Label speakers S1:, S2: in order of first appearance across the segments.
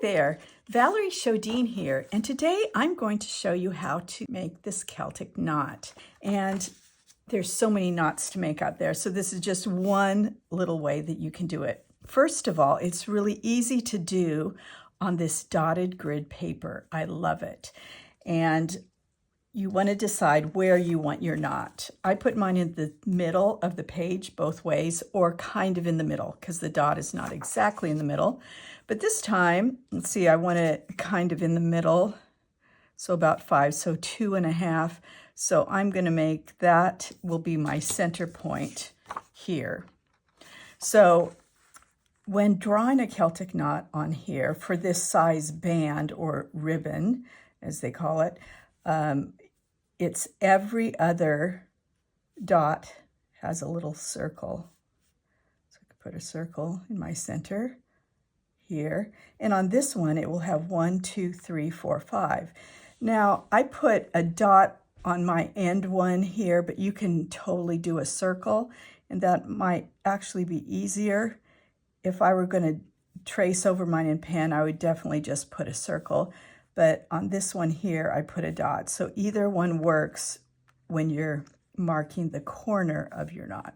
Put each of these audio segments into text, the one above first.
S1: there, Valerie Chodine here, and today I'm going to show you how to make this Celtic knot. And there's so many knots to make out there, so this is just one little way that you can do it. First of all, it's really easy to do on this dotted grid paper. I love it. And you want to decide where you want your knot. I put mine in the middle of the page both ways, or kind of in the middle, because the dot is not exactly in the middle. But this time, let's see, I want it kind of in the middle, so about 5, so 2.5. So I'm going to make that will be my center point here. So when drawing a Celtic knot on here for this size band or ribbon, as they call it, it's every other dot has a little circle. So I could put a circle in my center here. And on this one, it will have 1, 2, 3, 4, 5. Now, I put a dot on my end one here, but you can totally do a circle, and that might actually be easier. If I were going to trace over mine in pen, I would definitely just put a circle. But on this one here, I put a dot. So either one works when you're marking the corner of your knot.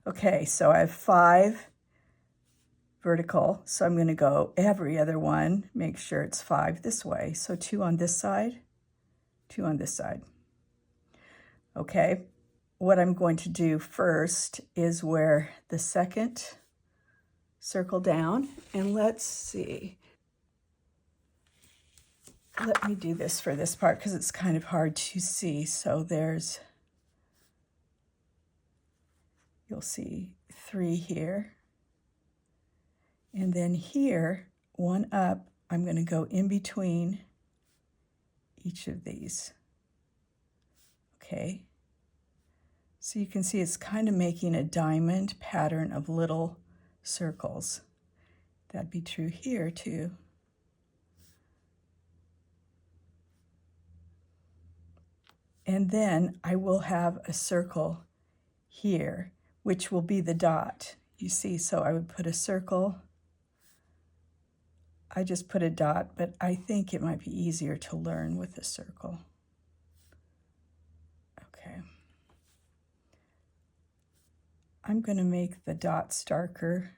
S1: Okay, so I have 5 vertical. So I'm going to go every other one, make sure it's 5 this way. So 2 on this side, 2 on this side. Okay, what I'm going to do first is where the second circle down, and let's see. Let me do this for this part because it's kind of hard to see. So there's, you'll see 3 here. And then here, 1 up, I'm going to go in between each of these. Okay. So you can see it's kind of making a diamond pattern of little circles. That'd be true here too. And then I will have a circle here, which will be the dot. You see, so I would put a circle. I just put a dot, but I think it might be easier to learn with a circle. Okay. I'm going to make the dots darker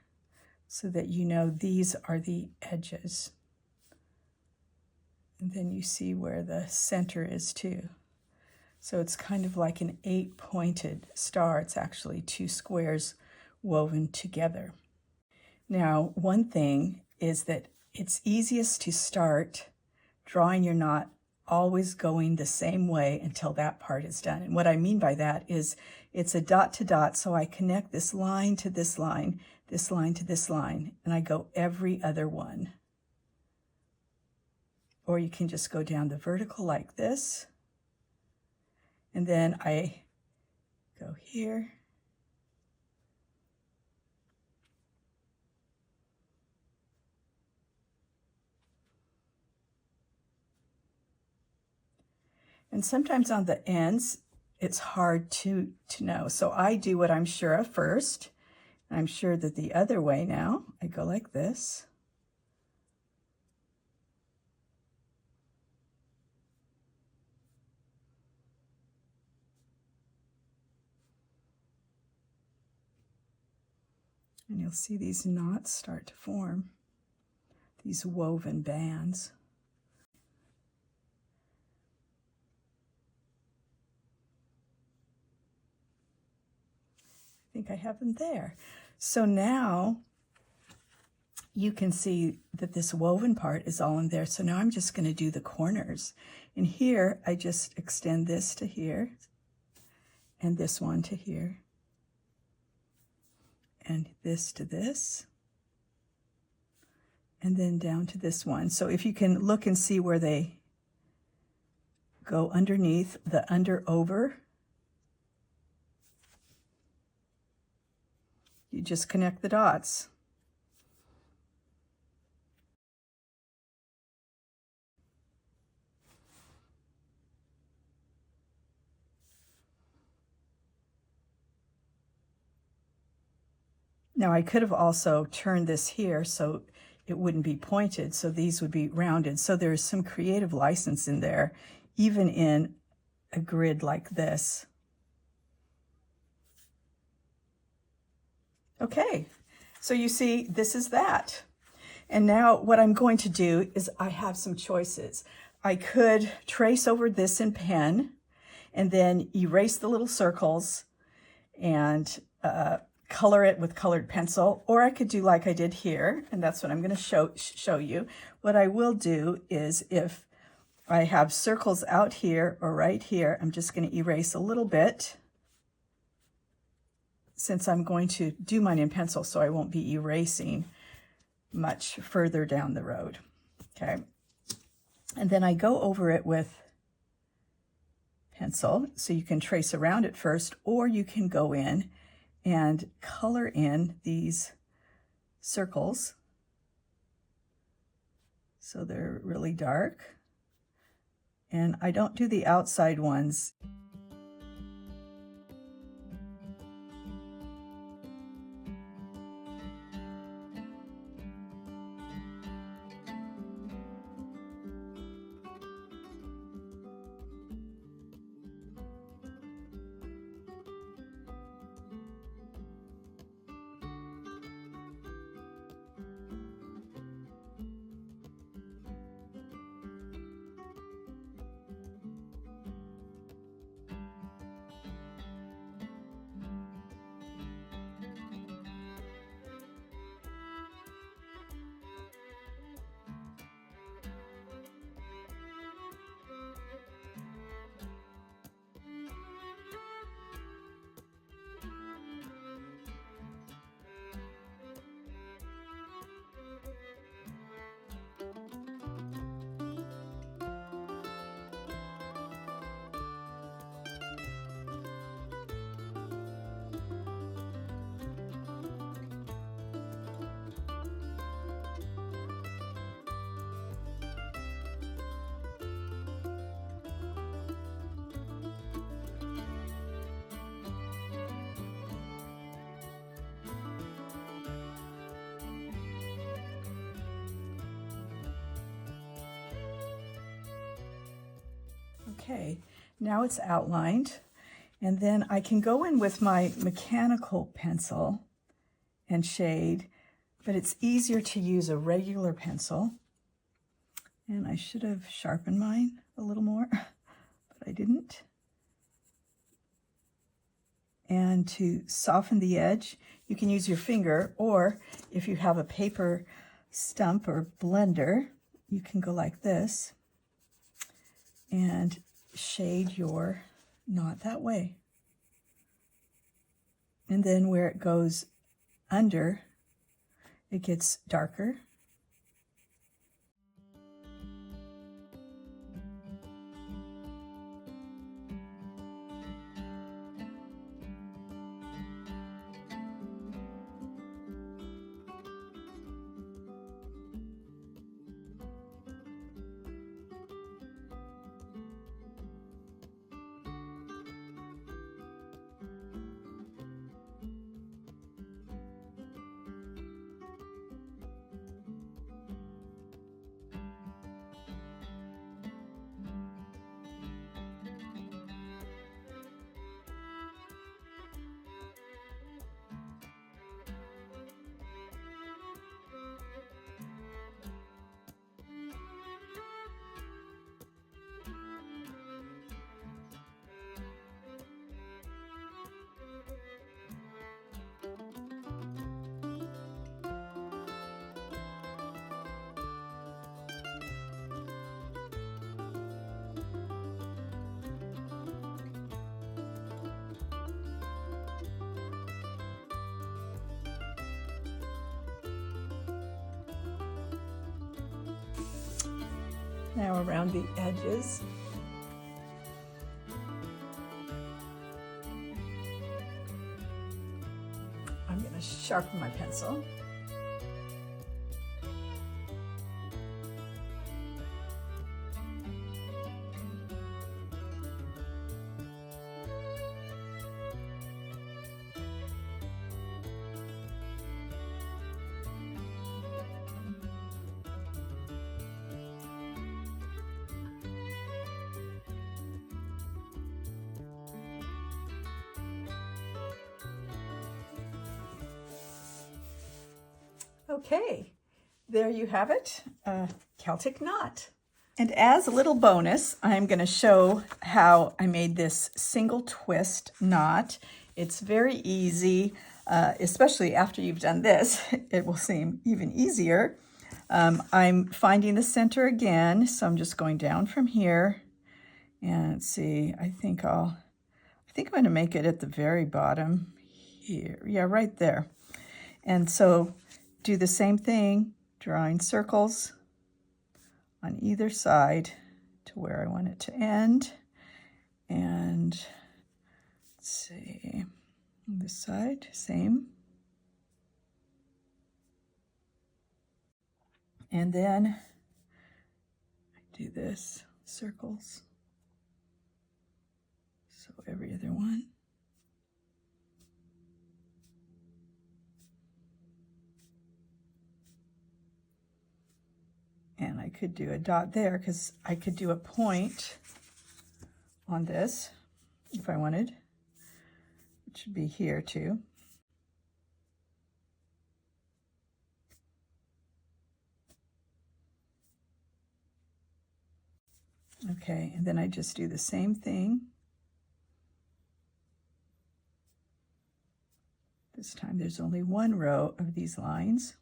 S1: so that you know these are the edges. And then you see where the center is too. So it's kind of like an 8-pointed star. It's actually 2 squares woven together. Now, one thing is that it's easiest to start drawing your knot always going the same way until that part is done. And what I mean by that is it's a dot to dot, so I connect this line to this line to this line, and I go every other one. Or you can just go down the vertical like this. And then I go here. And sometimes on the ends, it's hard to know. So I do what I'm sure of first. I'm sure that the other way now, I go like this. And you'll see these knots start to form, these woven bands. I think I have them there. So now you can see that this woven part is all in there. So now I'm just going to do the corners. And here I just extend this to here and this one to here. And this to this, and then down to this one. So if you can look and see where they go underneath the under-over, you just connect the dots. Now I could have also turned this here so it wouldn't be pointed, so these would be rounded. So there's some creative license in there, even in a grid like this. Okay, so you see, this is that. And now what I'm going to do is I have some choices. I could trace over this in pen and then erase the little circles and color it with colored pencil, or I could do like I did here, and that's what I'm going to show you. What I will do is if I have circles out here or right here, I'm just going to erase a little bit, since I'm going to do mine in pencil, so I won't be erasing much further down the road. Okay, and then I go over it with pencil, so you can trace around it first, or you can go in and color in these circles so they're really dark. And I don't do the outside ones. Okay, now it's outlined, and then I can go in with my mechanical pencil and shade, but it's easier to use a regular pencil. And I should have sharpened mine a little more, but I didn't. And to soften the edge, you can use your finger, or if you have a paper stump or blender, you can go like this and shade your knot that way. And then where it goes under, it gets darker. Now around the edges. I'm going to sharpen my pencil. Okay, there you have it, Celtic knot. And as a little bonus, I'm going to show how I made this single twist knot. It's very easy, especially after you've done this, it will seem even easier. I'm finding the center again, so I'm just going down from here. And let's see, I think I'm going to make it at the very bottom here. Yeah, right there. And so do the same thing, drawing circles on either side to where I want it to end. And let's see, on this side, same. And then I do this, circles. So every other one. And I could do a dot there because I could do a point on this if I wanted. It should be here too. Okay, and then I just do the same thing. This time there's only one row of these lines.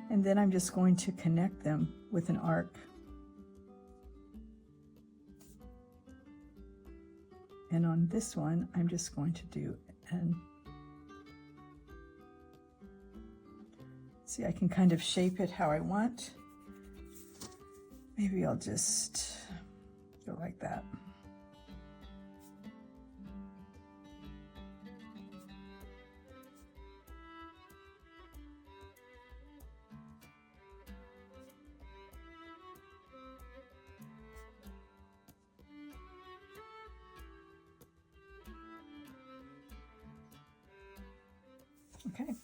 S1: And then I'm just going to connect them with an arc. And on this one, I'm just going to do an... See, I can kind of shape it how I want. Maybe I'll just go like that. Okay.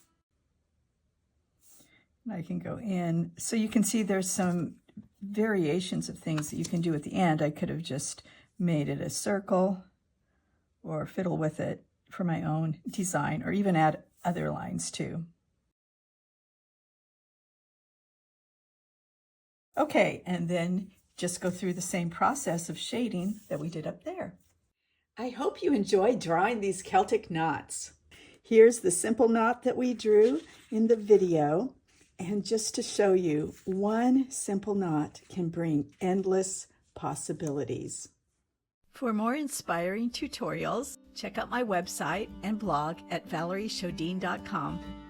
S1: And I can go in. So you can see there's some variations of things that you can do at the end. I could have just made it a circle or fiddle with it for my own design, or even add other lines too. Okay, and then just go through the same process of shading that we did up there. I hope you enjoyed drawing these Celtic knots. Here's the simple knot that we drew in the video. And just to show you, one simple knot can bring endless possibilities. For more inspiring tutorials, check out my website and blog at valerieshodine.com.